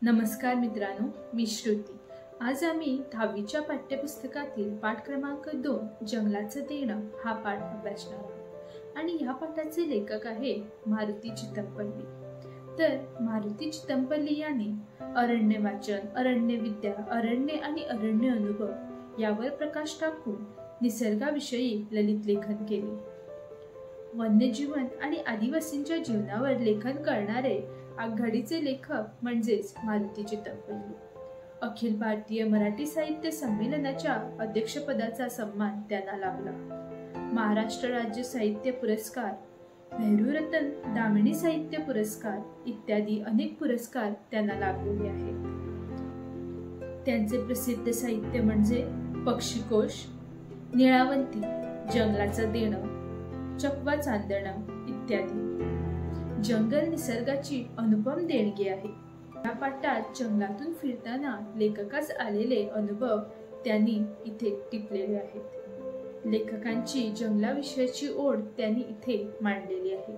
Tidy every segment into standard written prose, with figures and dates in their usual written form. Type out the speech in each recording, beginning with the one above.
नमस्कार मित्रांनो, मी श्रुती। आज आम्ही 10वीच्या पाठ्यपुस्तकातील पाठ क्रमांक 2 जंगलाचं देणं हा पाठ अभ्यासणार आहोत आणि या पाठाचे लेखक आहे मारुती चितमपल्ली। तर मारुती चितमपल्ली यांनी अरण्य वाचन, अरण्य विद्या, अरण्य आणि अरण्य अनुभव यावर प्रकाश टाकून निसर्गाविषयी ललित लेखन केले। वन्यजीवन आणि आदिवासींच्या जीवनावर लेखन करणारे आघाडीचे लेखक म्हणजेच मारुती चितमपल्ली। अखिल भारतीय मराठी साहित्य संमेलनाच्या अध्यक्षपदाचा सन्मान त्यांना लाभला। महाराष्ट्र राज्य साहित्य पुरस्कार, नेहरूरत्न दामिनी साहित्य पुरस्कार इत्यादी अनेक पुरस्कार त्यांना लाभलेले आहेत। त्यांचे प्रसिद्ध साहित्य म्हणजे पक्षीकोश, निळावंती, जंगलाचं देणं, चकवा चांदणा इत्यादी। जंगल निसर्गाची अनुपम देणगी आहे। या पाठात जंगलातून फिरताना लेखकास आलेले अनुभव त्यांनी इथे टिपलेले आहेत। लेखकांची जंगलाविषयीची ओढ त्यांनी इथे मांडलेली आहे,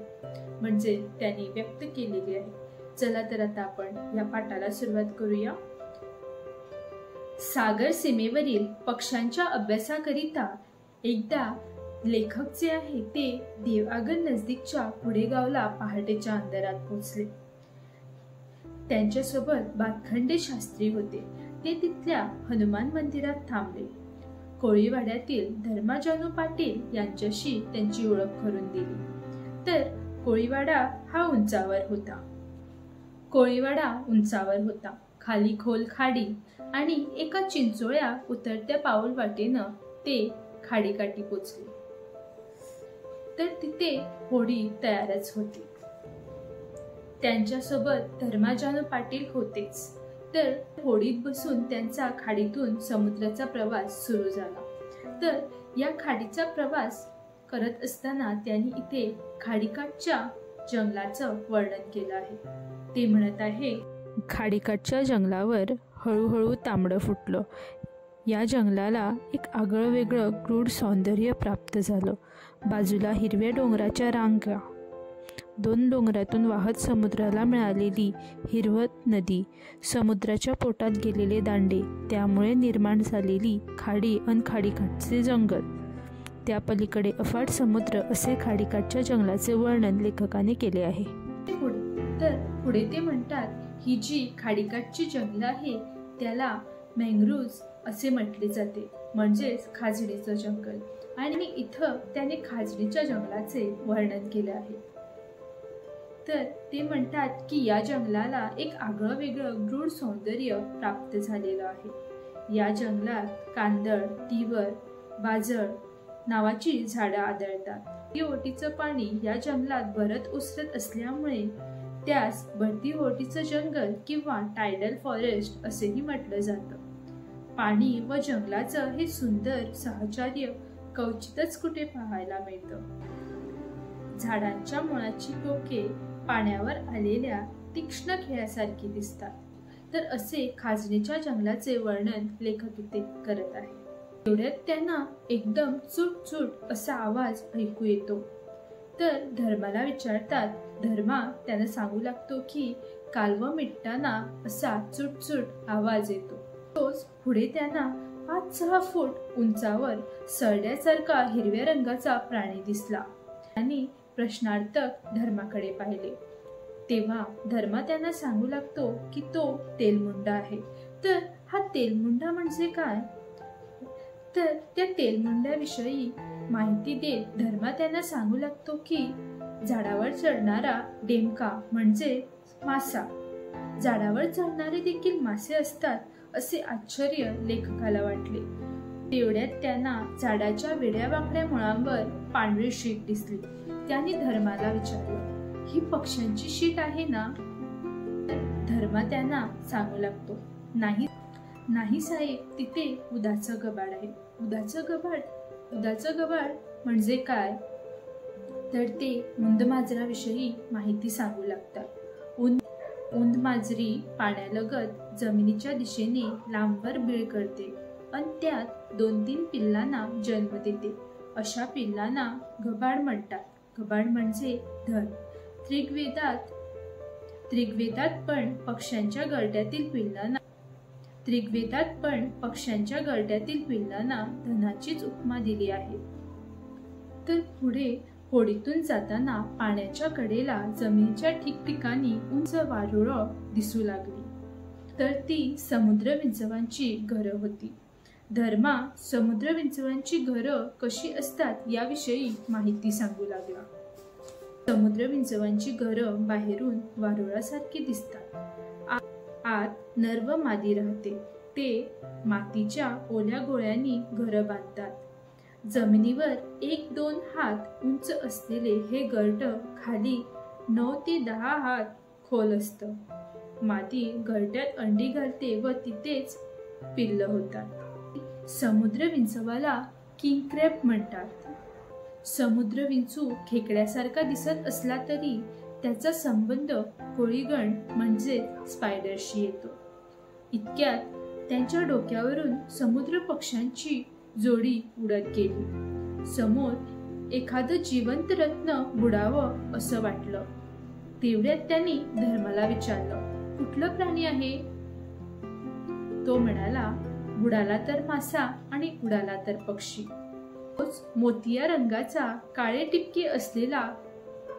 म्हणजे त्यांनी व्यक्त केलेली आहे। चला तर आता आपण या पाठाला सुरुवात करूया। सागर सीमेवरील पक्ष्यांच्या अभ्यासाकरिता एकदा लेखक जे आहे ते देवआगर नजदीकच्या पुढेगावला पहाटेच्या अंधारात पोहोचले। त्यांच्यासोबत भातखंडे शास्त्री होते। ते तिथल्या हनुमान मंदिरात थांबले। कोळीवाड्यातील धर्माजानू पाटील यांच्याशी त्यांची ओळख करून दिली। तर कोळीवाडा हा उंचावर होता। खाली खोल खाडी आणि एका चिंचोळ्या उतरत्या पाऊल वाटेनं ते खाडीकाठी पोचले। तर तिथे होडी तयारच होती। त्यांच्यासोबत धर्माजानू पाटील होतेच। तर होडीत बसून त्यांचा खाडीतून समुद्राचा प्रवास सुरू झाला। तर या खाडीचा प्रवास करत असताना त्यांनी इथे खाडीकाठच्या जंगलाचं वर्णन केलं आहे। ते म्हणत आहे, खाडीकाठच्या जंगलावर हळूहळू तांबडं फुटलं। या जंगलाला एक आगळं वेगळं गूढ सौंदर्य प्राप्त झालं। बाजूला हिरव्या डोंगराच्या रांगा, 2 डोंगरातून वाहत समुद्राला मिळालेली हिरवत नदी, समुद्राच्या पोटात गेलेले दांडे, त्यामुळे निर्माण झालेली खाडी अन खाडीकाठचे जंगल, त्या पलीकडे अफाट समुद्र, असे खाडीकाठच्या जंगलाचे वर्णन लेखकाने केले आहे। पुढे ते म्हणतात, ही जी खाडीकाठची जंगल आहे त्याला मँग्रोव्ज असे म्हटले जाते, म्हणजेच खाजणीचं जंगल। आणि इथं त्याने खाजणीच्या जंगलाचे वर्णन केले आहे। तर ते म्हणतात की या जंगलाला एक आगळं वेगळं गूढ सौंदर्य प्राप्त झालेलं आहे। या जंगलात कांदळ, तिवर, बाजळ नावाची झाडं आढळतात। ओटीचं पाणी या जंगलात भरत उसरत असल्यामुळे त्यास भरती ओटीचं जंगल किंवा टायडल फॉरेस्ट असेही म्हटलं जातं। पाणी व जंगलाचं हे सुंदर साहचर्य क्वचितच कुठे पाहायला मिळतं। झाडांच्या मुळाची टोके पाण्यावर आलेल्या तीक्ष्ण खिळ्यासारखी दिसतात। तर असे खाजणीच्या जंगलाचे वर्णन लेखक इथे करत आहे। एवढ्यात त्यांना एकदम चुट असा आवाज ऐकू येतो। तर धर्माला विचारतात। धर्मा त्यांना सांगू लागतो की कालवं मिटताना असा चुट आवाज येतो। तोच पुढे त्यांना 5-6 फूट उंचावर सरड्यासारखा हिरव्या रंगाचा प्राणी दिसला। आणि प्रश्नार्थक धर्माकडे पाहिले। तेव्हा धर्मा त्यांना सांगू लागतो की तो तेलमुंडा आहे। तर हा तेलमुंडा म्हणजे काय? तर त्या तेलमुंड्याविषयी माहिती देत धर्मा त्यांना सांगू लागतो की झाडावर चढणारा डेमका म्हणजे मासा, झाडावर चढणारे देखील मासे असतात असे आश्चर्य लेखकाला वाटले। तेवढ्यात त्यांना झाडाच्या वेड्यावाकड्या मुळांवर पांढरी शीट दिसली। त्यांनी धर्माला विचारलं, ही पक्ष्यांची शीट आहे ना? धर्मा त्यांना सांगू लागतो, नाही साहेब, तिथे उदाचं गबाड आहे। उदाचं गबाड म्हणजे काय? तर ते उंदमाजराविषयी माहिती सांगू लागतात। उंदमाजरी पाण्यालगत जमिनीच्या दिशेने लांबवर बीळ करते आणि त्यात 2-3 पिल्लांना जन्म देते। अशा पिल्लांना गबाड म्हणतात। गबाड म्हणजे धन। ऋग्वेदात पण पक्ष्यांच्या पिल्लांना धनाचीच उपमा दिली आहे। तर पुढे होडीतून जाताना पाण्याच्या कडेला जमिनीच्या ठिकठिकाणी उंच वारुळं दिसू लागली। तर ती समुद्र विंचवांची घरं होती। धर्मा समुद्र विंचवांची घरं कशी असतात याविषयी माहिती सांगू लागला। समुद्र विंचवांची घरं बाहेरून वारुळासारखी दिसतात। आत नर व मादी राहते। ते मातीच्या ओल्या गोळ्यांनी घरं बांधतात। जमिनीवर 1-2 हात उंच असलेले हे घरटं खाली 9 ते 10 हात खोल असतं। मादी घरट्यात अंडी घालते व तिथेच पिल्लं होतात। समुद्र विंचवाला किंग क्रॅब म्हणतात। समुद्र विंचू खेकड्यासारखा दिसत असला तरी त्याचा संबंध कोळीगण म्हणजे स्पायडरशी येतो। इतक्यात त्यांच्या डोक्यावरून समुद्र पक्ष्यांची जोडी उडत गेली। समोर एखादं जिवंत रत्न बुडावं असं वाटलं। तेवढ्यात त्यांनी धर्माला विचारलं, कुठलं प्राणी आहे? तो म्हणाला, बुडाला तर मासा आणि उडाला तर पक्षी। मोतिया रंगाचा काळे टिपके असलेला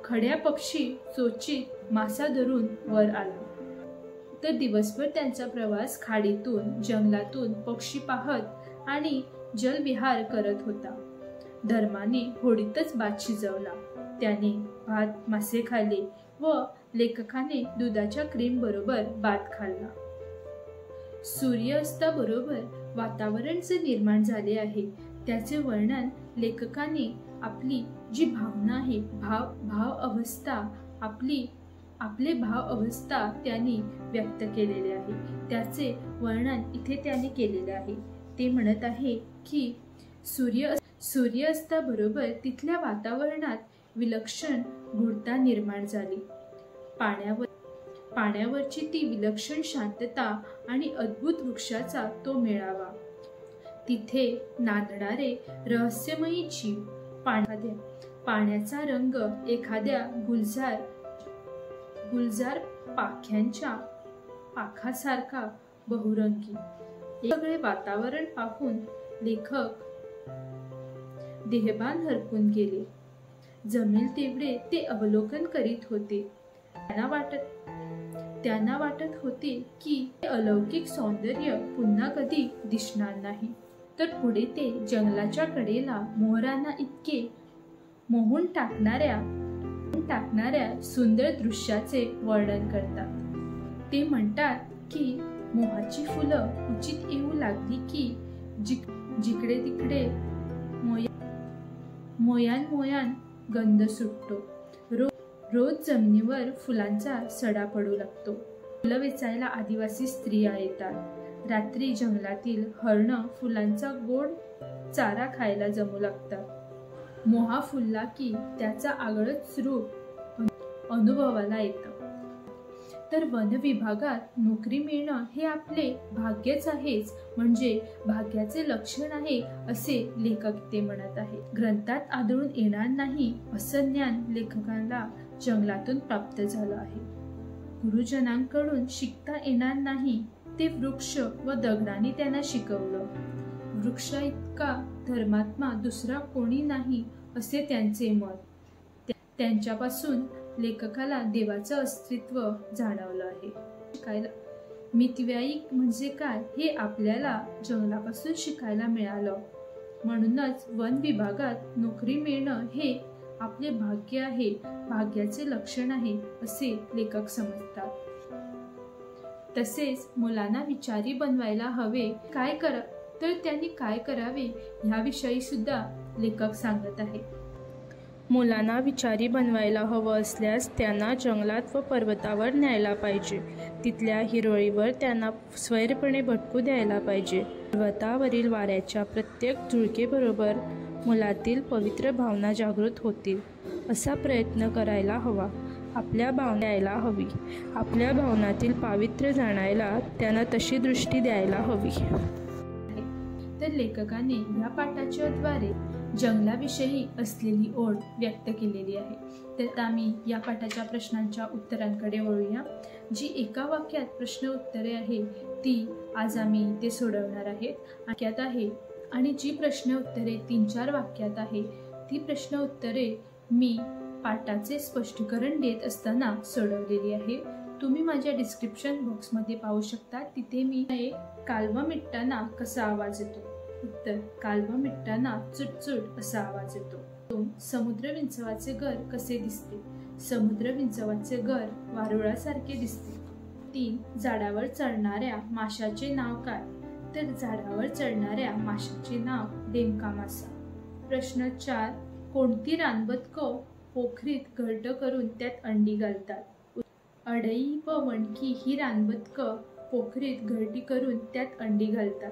खड्या पक्षी चोचीत मासा धरून वर आला। तर दिवसभर त्यांचा प्रवास खाडीतून जंगलातून पक्षी पाहत आणि जलविहार करत होता। धर्माने होडीतच भात शिजवला। त्याने भात मासे खाल्ले व लेखकाने दुधाच्या क्रीम बरोबर भात खाल्ला। सूर्यास्ताबरोबर वातावरण जे निर्माण झाले आहे त्याचे वर्णन लेखकाने आपली जी भावना आहे आपले भाव अवस्था त्यांनी व्यक्त केलेले आहे। त्याचे वर्णन इथे त्याने केलेले आहे। ते म्हणत आहे की सूर्यास्ताबरोबर तिथल्या वातावरणात विलक्षण गूढता निर्माण झाली। पाण्यावरची ती विलक्षण शांतता आणि अद्भुत वृक्षाचा तो मेळावा। तिथे नांदणारे रहस्यमयी जीव, पाण्याचा रंग एखाद्या गुलजार पाखासारखा बहुरंगी। सगळे वातावरण पाहून लेखक देहभान हरपून गेले। जमेल तेवढे ते अवलोकन करीत होते। त्यांना वाटत होते की हे अलौकिक सौंदर्य पुन्हा कधी दिसणार नाही। तर पुढे ते जंगलाच्या कडेला मोहरांना इतके मोहून टाकणाऱ्या सुंदर दृश्याचे वर्णन करतात। ते म्हणतात की मोहाची फुलं उचित येऊ लागली की जिकडे तिकडे मोयान गंध सुटतो। रोज जमिनीवर फुलांचा सडा पडू लागतो। फुलं वेचायला आदिवासी स्त्रिया येतात। रात्री जंगलातील हरणं फुलांचा गोड चारा खायला जमू लागतात। मोहा फुलला की त्याचा आगळंच रूप अनुभवाला येतं। तर वन विभागात नोकरी मिळणं हे आपले भाग्यच आहेच, म्हणजे भाग्याचे लक्षण आहे असे लेखक ते म्हणत आहे। ग्रंथात आढळून येणार नाही असं ज्ञान लेखकाला जंगलातून प्राप्त झालं आहे। गुरुजनांकडून शिकता येणार नाही ते वृक्ष व दगडांनी त्यांना शिकवलं। वृक्षा इतका धर्मात्मा दुसरा कोणी नाही असे त्यांचे मत। त्यांच्यापासून लेखकाला देवाचं अस्तित्व जाणवलं आहे। शिकायला मितव्ययिक म्हणजे काय हे आपल्याला जंगलापासून शिकायला मिळालं। म्हणूनच वन विभागात नोकरी मिळणं हे आपले भाग्य आहे, भाग्याचे लक्षण आहे असे लेखक समजतात। तसेच मुलांना विचारी बनवायला हवे तर त्यांनी काय करावे ह्याविषयी सुद्धा लेखक सांगत आहे। मुलांना विचारी बनवायला हवं असल्यास त्यांना जंगलात व पर्वतावर न्यायला पाहिजे। तिथल्या हिरवळीवर त्यांना स्वैरपणे भटकू द्यायला पाहिजे। पर्वतावरील वाऱ्याच्या प्रत्येक झुळकेबरोबर मुलातील पवित्र भावना जागृत होतील असा प्रयत्न करायला हवा। आपल्या भावना यायला हवी। आपल्या भावनातील पावित्र्य जाणायला त्यांना तशी दृष्टी द्यायला हवी। तर लेखकाने या पाठाच्या द्वारे जंगलाविषयी असलेली ओढ व्यक्त केलेली आहे. तर आम्ही या पाठाच्या प्रश्नांच्या उत्तरांकडे वळूया. जी एका वाक्यात प्रश्न उत्तरे आहे ती आज आम्ही ते सोडवणार वाक्यात आहे, आणि जी प्रश्न उत्तरे 3-4 वाक्यात आहे ती प्रश्न उत्तरे मी पाठाचे स्पष्टीकरण देत असताना सोडवलेली आहे. तुम्ही माझ्या डिस्क्रिप्शन बॉक्समध्ये पाहू शकता. तिथे मी कालवा मिटताना कसा आवाज येतो. उत्तर: कालवा मिटताना चुटचुट असा आवाज येतो. 2. समुद्र विंचवाचे घर कसे दिसते. समुद्र विंचवाचे घर वारुळासारखे दिसते. 3. झाडावर चढणाऱ्या माशाचे नाव काय. तर झाडावर चढणाऱ्या माशाचे नाव डेमका मासा. प्रश्न 4. कोणती रानबदकं पोखरीत घरटं करून त्यात अंडी घालतात. अडई व वणकी ही रानबदकं पोखरीत घरटी करून त्यात अंडी घालतात.